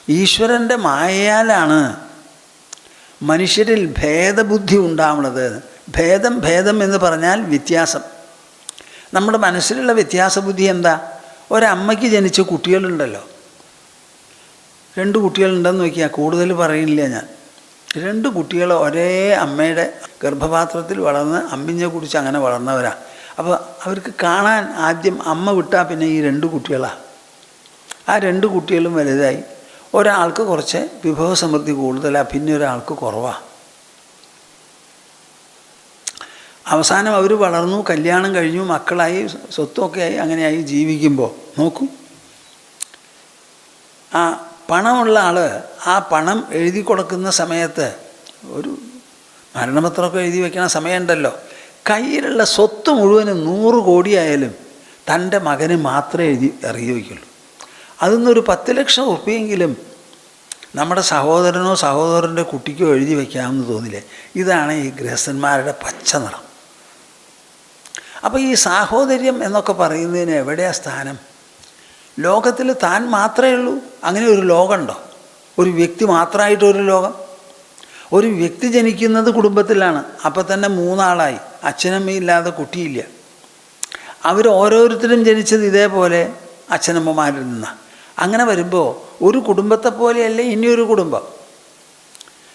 ഈശ്വരൻ്റെ മായയാലാണ് മനുഷ്യരിൽ ഭേദബുദ്ധി ഉണ്ടാവുന്നത്. ഭേദം എന്ന് പറഞ്ഞാൽ വ്യത്യാസം. നമ്മുടെ മനസ്സിലുള്ള വ്യത്യാസബുദ്ധി എന്താ? ഒരമ്മയ്ക്ക് ജനിച്ച കുട്ടികളുണ്ടല്ലോ, 2 കുട്ടികളുണ്ടെന്ന് നോക്കിയാൽ, കൂടുതൽ പറയില്ല ഞാൻ. 2 കുട്ടികൾ ഒരേ അമ്മയുടെ ഗർഭപാത്രത്തിൽ വളർന്ന് അമ്മിഞ്ഞ കുടിച്ച് അങ്ങനെ വളർന്നവരാണ്. അപ്പോൾ അവർക്ക് കാണാൻ ആദ്യം അമ്മ വിട്ടാൽ പിന്നെ ഈ 2 കുട്ടികളാണ്. ആ 2 കുട്ടികളും വലുതായി. ഒരാൾക്ക് കുറച്ച് വിഭവസമൃദ്ധി കൂടുതലാണ്, പിന്നെ ഒരാൾക്ക് കുറവാണ്. അവസാനം അവർ വളർന്നു, കല്യാണം കഴിഞ്ഞു, മക്കളായി, സ്വത്തൊക്കെ ആയി, അങ്ങനെയായി ജീവിക്കുമ്പോൾ നോക്കൂ, ആ പണമുള്ള ആൾ ആ പണം എഴുതി കൊടുക്കുന്ന സമയത്ത്, ഒരു മരണപത്രമൊക്കെ എഴുതി വയ്ക്കുന്ന സമയമുണ്ടല്ലോ, കയ്യിലുള്ള സ്വത്ത് മുഴുവനും 100 കോടിയായാലും തൻ്റെ മകന് മാത്രമേ എഴുതി വയ്ക്കുള്ളൂ. അതിൽ നിന്നൊരു 10 ലക്ഷം ഉറുപ്പിയെങ്കിലും നമ്മുടെ സഹോദരനോ സഹോദരൻ്റെ കുട്ടിക്കോ എഴുതി വയ്ക്കാമെന്ന് തോന്നില്ലേ? ഇതാണ് ഈ ഗൃഹസ്ഥന്മാരുടെ പച്ച നിറം. അപ്പോൾ ഈ സാഹോദര്യം എന്നൊക്കെ പറയുന്നതിന് എവിടെയാണ് സ്ഥാനം? ലോകത്തിൽ താൻ മാത്രമേ ഉള്ളൂ? അങ്ങനെ ഒരു ലോകമുണ്ടോ? ഒരു വ്യക്തി മാത്രമായിട്ടൊരു ലോകം? ഒരു വ്യക്തി ജനിക്കുന്നത് കുടുംബത്തിലാണ്, അപ്പം തന്നെ 3 ആളായി. അച്ഛനമ്മയില്ലാതെ കുട്ടിയില്ല. അവർ ഓരോരുത്തരും ജനിച്ചത് ഇതേപോലെ അച്ഛനമ്മമാരിൽ നിന്നാണ്. അങ്ങനെ വരുമ്പോൾ ഒരു കുടുംബത്തെ പോലെയല്ലേ ഇനിയൊരു കുടുംബം.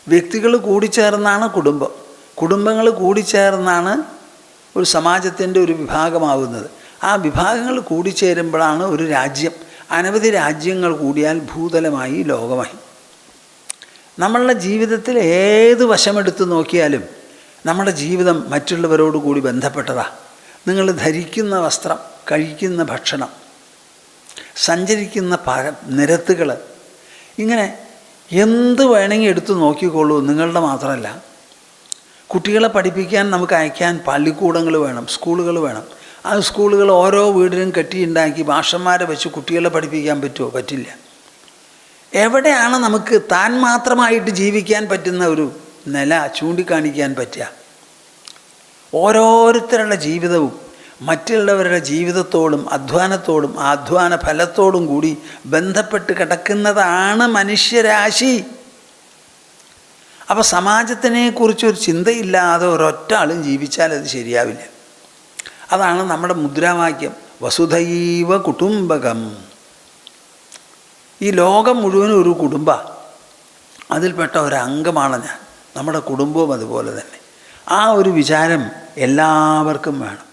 വ്യക്തികൾ കൂടിച്ചേർന്നാണ് കുടുംബം, കുടുംബങ്ങൾ കൂടിച്ചേർന്നാണ് ഒരു സമാജത്തിൻ്റെ ഒരു വിഭാഗമാവുന്നത്. ആ വിഭാഗങ്ങൾ കൂടിച്ചേരുമ്പോഴാണ് ഒരു രാജ്യം. അനവധി രാജ്യങ്ങൾ കൂടിയാൽ ഭൂതലമായി, ലോകമായി. നമ്മളുടെ ജീവിതത്തിൽ ഏത് വശമെടുത്ത് നോക്കിയാലും നമ്മുടെ ജീവിതം മറ്റുള്ളവരോട് കൂടി ബന്ധപ്പെട്ടതാണ്. നിങ്ങൾ ധരിക്കുന്ന വസ്ത്രം, കഴിക്കുന്ന ഭക്ഷണം, സഞ്ചരിക്കുന്ന നിരത്തുകൾ, ഇങ്ങനെ എന്ത് വേണമെങ്കിൽ എടുത്ത് നോക്കിക്കോളൂ. നിങ്ങളുടെ മാത്രമല്ല, കുട്ടികളെ പഠിപ്പിക്കാൻ നമുക്ക് അയക്കാൻ പള്ളിക്കൂടങ്ങൾ വേണം, സ്കൂളുകൾ വേണം. ആ സ്കൂളുകൾ ഓരോ വീടിനും കെട്ടിയുണ്ടാക്കി മാഷന്മാരെ വെച്ച് കുട്ടികളെ പഠിപ്പിക്കാൻ പറ്റുമോ? പറ്റില്ല. എവിടെയാണ് നമുക്ക് താൻ മാത്രമായിട്ട് ജീവിക്കാൻ പറ്റുന്ന ഒരു നില ചൂണ്ടിക്കാണിക്കാൻ പറ്റുക? ഓരോരുത്തരുടെ ജീവിതവും മറ്റുള്ളവരുടെ ജീവിതത്തോടും അധ്വാനത്തോടും അധ്വാന ഫലത്തോടും കൂടി ബന്ധപ്പെട്ട് കിടക്കുന്നതാണ് മനുഷ്യരാശി. അപ്പോൾ സമാജത്തിനെക്കുറിച്ചൊരു ചിന്തയില്ലാതെ ഒരൊറ്റ ആളും ജീവിച്ചാൽ അത് ശരിയാവില്ല. അതാണ് നമ്മുടെ മുദ്രാവാക്യം, വസുധൈവ കുടുംബകം. ഈ ലോകം മുഴുവനും ഒരു കുടുംബമാണ്, അതിൽപ്പെട്ട ഒരംഗമാണ് ഞാൻ. നമ്മുടെ കുടുംബവും അതുപോലെ തന്നെ. ആ ഒരു വിചാരം എല്ലാവർക്കും വേണം.